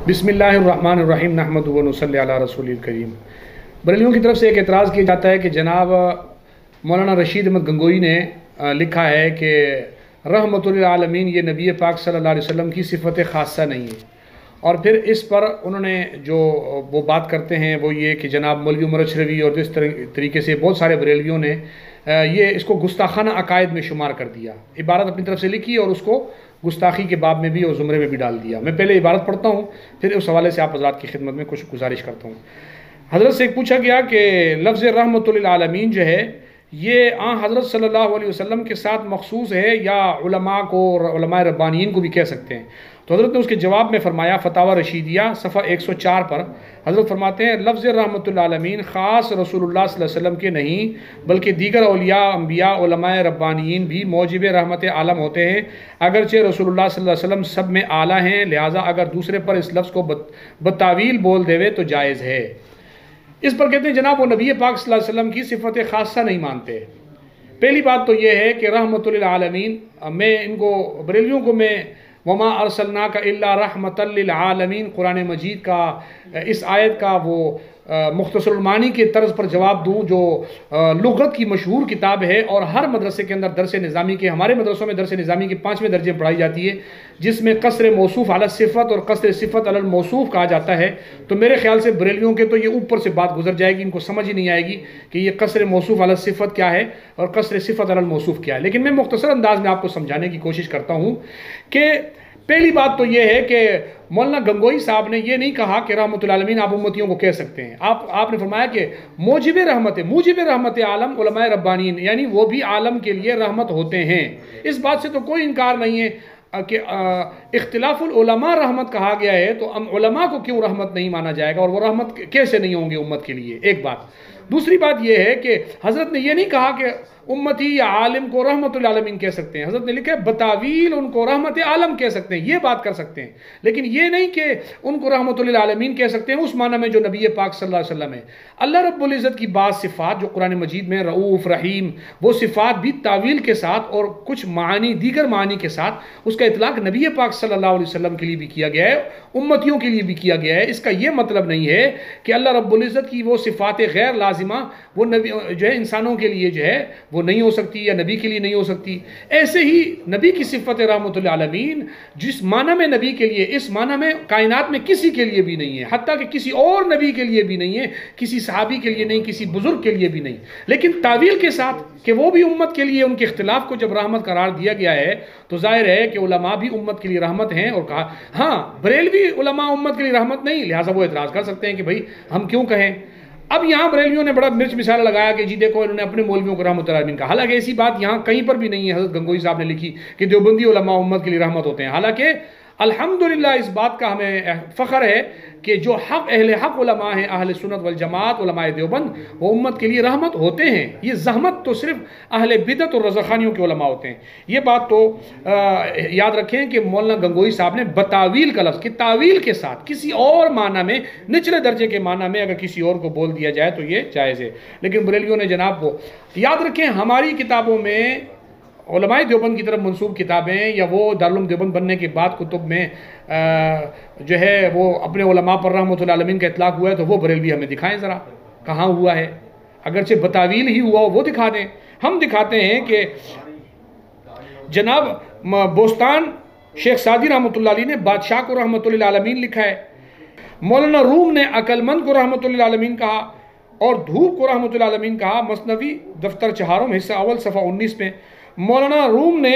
बिस्मिल्लाहिर्रहमानिर्रहीम नहमदुहु व नुसल्ली अला रसूलिल करीम। बरेलियों की तरफ से एक एतराज़ किया जाता है कि जनाब मौलाना रशीद अहमद गंगोई ने लिखा है कि रहमतुल आलमीन ये नबी पाक सल्लल्लाहु अलैहि वसल्लम की सिफ़त ख़ासा नहीं है। और फिर इस पर उन्होंने जो वो बात करते हैं वो ये कि जनाब मौलवी उमर अशरवी और जिस तरीके से बहुत सारे बरेलियों ने ये इसको गुस्ताखाना अकायद में शुमार कर दिया। इबारत अपनी तरफ से लिखी और उसको गुस्ताखी के बाब में भी और ज़ुमरे में भी डाल दिया। मैं पहले इबारत पढ़ता हूँ, फिर उस हवाले से आप हज़रात की खिदमत में कुछ गुजारिश करता हूँ। हज़रत से पूछा गया कि लफ्ज़ रहमतुल आलमीन जो है ये हज़रत सल्लल्लाहु अलैहि वसल्लम के साथ मखसूस है या उलमा को, उलमा रब्बानियीन को भी कह सकते हैं। तो हज़रत ने उसके जवाब में फ़रमाया, फतावा रशीदिया सफ़ा 104 पर हज़रत फरमाते हैं लफ्ज़ रहमतुल आलमीन ख़ास रसूलुल्लाह सल्लल्लाहु अलैहि वसल्लम के नहीं बल्कि दीगर औलिया, अम्बिया, उलमा रब्बानियीन भी मौजिब रहमत आलम होते हैं। अगरचे रसूलुल्लाह सल्लल्लाहु अलैहि वसल्लम सब में आला हैं, लिहाजा अगर दूसरे पर इस लफ्ज़ को बतावील बोल देवे तो जायज़ है। इस पर कहते हैं जनाब वो नबी पाक सल्लल्लाहु अलैहि वसल्लम की सिफ़त ख़ासा नहीं मानते। पहली बात तो ये है कि रहमतुल आलमीन, मैं इनको बरेलियों को मैं वमा अरसलना का इल्ला रहमतल लिल आलमीन कुरान मजीद का इस आयत का वो मुख्तसरुल मानी के तर्ज पर जवाब दूँ जो लुग़त की मशहूर किताब है और हर मदरसे के अंदर दरस निज़ामी के, हमारे मदरसों में दरस निज़ामी के 5वें दर्जे में पढ़ाई जाती है, जिसमें कसर मौसूफ़ अला सिफ़त और कसर सिफ़त अल मौसूफ़ कहा जाता है। तो मेरे ख्याल से बरेलियों के तो ये ऊपर से बात गुजर जाएगी, इनको समझ ही नहीं आएगी कि ये कसर मौसूफ़ अला सिफ़त क्या है और कसर सिफ़त अल मौसूफ़ क्या है। लेकिन मैं मुख्तसर अंदाज में आपको समझाने की कोशिश करता हूँ कि पहली बात तो ये है कि मौलाना गंगोई साहब ने ये नहीं कहा कि रहमतुल आलमीन आप उम्मतियों को कह सकते हैं। आपने फरमाया कि मूजिब रहमत आलम उलमाए रब्बानीन, यानी वो भी आलम के लिए रहमत होते हैं। इस बात से तो कोई इनकार नहीं है कि इख्तिलाफुल उलमा रहमत कहा गया है, तो उलमा को क्यों रहमत नहीं माना जाएगा और वो रहमत कैसे नहीं होंगे उम्मत के लिए, एक बात। दूसरी बात यह है कि हज़रत ने यह नहीं कहा कि उम्मती या आलिम को रहमतुल आलमीन कह सकते हैं। हज़रत ने लिखा है बतावील उनको रहमत आलम कह सकते हैं, ये बात कर सकते हैं, लेकिन ये नहीं कि उनको रहमतुल आलमीन कह सकते हैं उस माना में जो नबी पाक सल्लल्लाहु अलैहि वसल्लम है। अल्लाह रब्बुल इज़्ज़त की बात सिफ़ात जो कुरान मजीद में रऊफ़ रहीम, वो सिफ़ात भी तावील के साथ और कुछ मानी दीगर मानी के साथ उसका इतलाक़ नबी पाक सल्लल्लाहु अलैहि वसल्लम के लिए भी किया गया है, उम्मतियों के लिए भी किया गया है। इसका यह मतलब नहीं है कि अल्लाह रब्बुल इज़्ज़त की वो सिफ़ात गैर लाजिमा वो नबी जो है इंसानों के लिए जो है वो नहीं हो सकती या नबी के लिए नहीं हो सकती। ऐसे ही नबी की सिफ़त रहमतुल आलमीन जिस माना में नबी के लिए, इस माना में कायनात में किसी के लिए भी नहीं है, हत्ता कि किसी और नबी के लिए भी नहीं है, किसी सहाबी के लिए नहीं, किसी बुजुर्ग के लिए भी नहीं। लेकिन तावील के साथ कि वो भी उम्मत के लिए, उनके इख्तिलाफ को जब रहमत करार दिया गया है तो जाहिर है कि उलमा भी उम्मत के लिए रहमत हैं। और कहा हाँ बरेलवी उलमा उम्मत के लिए रहमत नहीं, लिहाजा वो एतराज़ कर सकते हैं कि भाई हम क्यों कहें। अब यहाँ बरेलियों ने बड़ा मिर्च मिसाला लगाया कि जी देखो इन्होंने अपने मौलवियों को रहमतुल आलमीन कहा, हालांकि ऐसी बात यहाँ कहीं पर भी नहीं है। हज़रत गंगोई साहब ने लिखी कि देवबंदी उलमा उम्मत के लिए रहमत होते हैं। हालांकि अल्हम्दुलिल्लाह इस बात का हमें फ़ख्र है कि जो हक़ अहले हक़ उलमा हैं, अहले सुन्नत वल जमात उलमाए देवबंद, वो उम्मत के लिए रहमत होते हैं। ये ज़हमत तो सिर्फ अहले बिदअत और रज़ाख़ानियों के उलमा होते हैं। ये बात तो याद रखें कि मौलाना गंगोई साहब ने बतावील का लफ्ज़ कि तावील के साथ किसी और माना में, निचले दर्जे के माना में अगर किसी और को बोल दिया जाए तो ये जायज़ है। लेकिन बरेलियों ने जनाब वो याद रखें, हमारी किताबों में उलमाए देवबंद की तरफ मंसूब किताबें या वो दारुल उलूम देवबंद बनने के बाद कुतुब में जो है वो अपने उलमा पर रहमतुल आलमीन का इतलाक़ हुआ है, तो वो बरेलवी हमें दिखाएं ज़रा कहाँ हुआ है। अगरचे बतावील ही हुआ वो दिखा दें। हम दिखाते हैं कि जनाब बोस्तान शेख सादी रहमतुल्लाह अलैह ने बादशाह को रहमतुल आलमीन लिखा है, मौलाना रूम ने अक्लमंद को रहमतुल आलमीन कहा और धूप को रहमतुल आलमीन कहा। मसनवी दफ्तर चहारों में हिस्सा अव्वल सफ़ा 19 में मौलाना रूम ने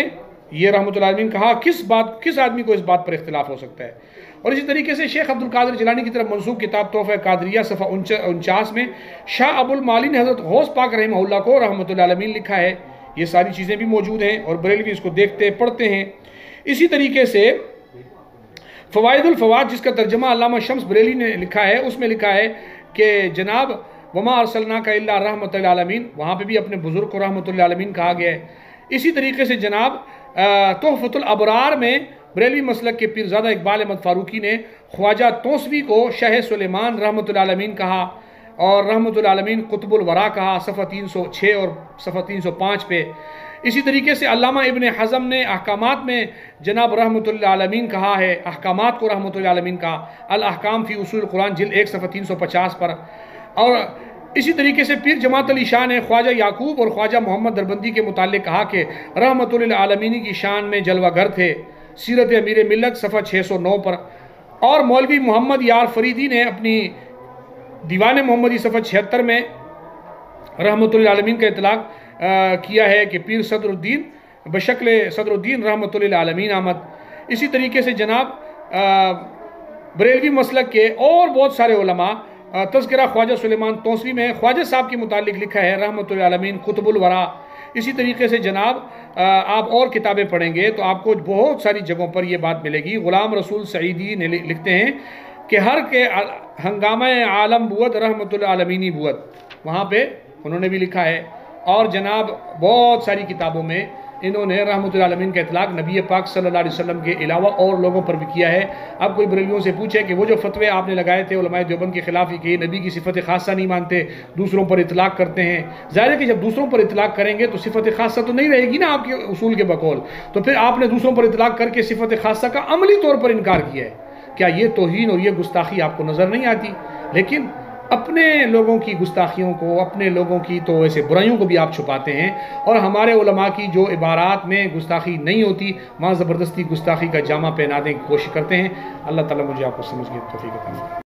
यह रहमतुल आलमीन कहा। किस आदमी को इस बात पर इख्तिलाफ हो सकता है। और इसी तरीके से शेख अब्दुल कादिर जिलानी की तरफ मंसूब किताब तोहफ़ा कादरिया सफ़ा 49 में शाह अबुल माली ने हज़रत गौस पाक रहमहुल्लाह को रहमतुल आलमीन लिखा है। ये सारी चीज़ें भी मौजूद हैं और बरेलवी इसको देखते पढ़ते हैं। इसी तरीके से फ़वाइदुल फ़वाद जिसका तर्जमा अल्लामा शम्स बरेली ने लिखा है, उसमें लिखा है कि जनाब वमा अरसलना का इल्ला रहमतुल आलमीन, वहाँ पर भी अपने बुज़ुर्ग को रहमतुल आलमीन कहा गया है। इसी तरीके से जनाब तोहफ़तुल अबरार में बरेलवी मसलक के पीरज़ादा इकबाल अहमद फ़ारूकी ने ख्वाजा तोसवी को शाह सुलेमान रहमतुल आलमीन कहा और रहमतुल आलमीन कुतुबुल वरा कहा, सफ़ा 306 और सफ़ा 305 पे। इसी तरीके से अल्लामा इब्न हज़म ने अहकामात में जनाब रहमतुल्लिल आलमीन कहा है, अहकामात को रहमतुल्लिल आलमीन कहा, अल अहकाम फ़ी उसूल कुरान जिल्द 1 सफ़ा 350 पर। और इसी तरीके से पीर जमात अली शाह ने ख्वाजा याकूब और ख्वाजा मोहम्मद दरबंदी के मुतालिक कहा कि रहमतुल्लिल आलमीन की शान में जलवागर थे, सीरत अमीर मिल्लत सफ़ा 609 पर। और मौलवी मोहम्मद यार फरीदी ने अपनी दीवान मोहम्मदी सफ़ा 76 में रहमतुल्लिल आलमीन का इतलाक़ किया है कि पीर सदरुद्दीन बशक्ल सदरुद्दीन रहमतुल्लिल आलमीन आमद। इसी तरीके से जनाब बरेलवी मसलक के और बहुत सारे उलमा तज़किरा ख्वाजा सुलेमान तौसवी में ख्वाजा साहब के मुतालिक लिखा है रहमतुल्लिल आलमीन कुतुबुल वरा। इसी तरीके से जनाब आप और किताबें पढ़ेंगे तो आपको बहुत सारी जगहों पर यह बात मिलेगी। ग़ुलाम रसूल सईदी ने लिखते हैं कि हर के हंगामा आलम बुअत रहमतुल्लिल आलमीनी बुअत, वहाँ पे उन्होंने भी लिखा है। और जनाब बहुत सारी किताबों में इन्होंने रहमतुल्लिल आलमीन का इतलाक़ नबी पाक सल्लल्लाहु अलैहि वसल्लम के अलावा और लोगों पर भी किया है। अब कोई बरेलवियों से पूछे कि वो जो फतवे आपने लगाए थे उलमाए देवबंद के ख़िलाफ़ कि नबी की सिफ़त ख़ासा नहीं मानते, दूसरों पर इतलाक़ करते हैं, ज़ाहिर है कि जब दूसरों पर इतलाक़ करेंगे तो सिफ़त ख़ासा तो नहीं रहेगी ना आपके उसूल के बकौल। तो फिर आपने दूसरों पर इतलाक़ करके सिफ़त ख़ासा का अमली तौर पर इनकार किया है। क्या ये तौहीन और ये गुस्ताखी आपको नज़र नहीं आती? लेकिन अपने लोगों की गुस्ताखियों को, अपने लोगों की तो ऐसे बुराइयों को भी आप छुपाते हैं। और हमारे उलमा की जो इबारात में गुस्ताखी नहीं होती वहाँ ज़बरदस्ती गुस्ताखी का जामा पहनाने की कोशिश करते हैं। अल्लाह ताला मुझे आपको समझ के तौफीक अता फरमाए।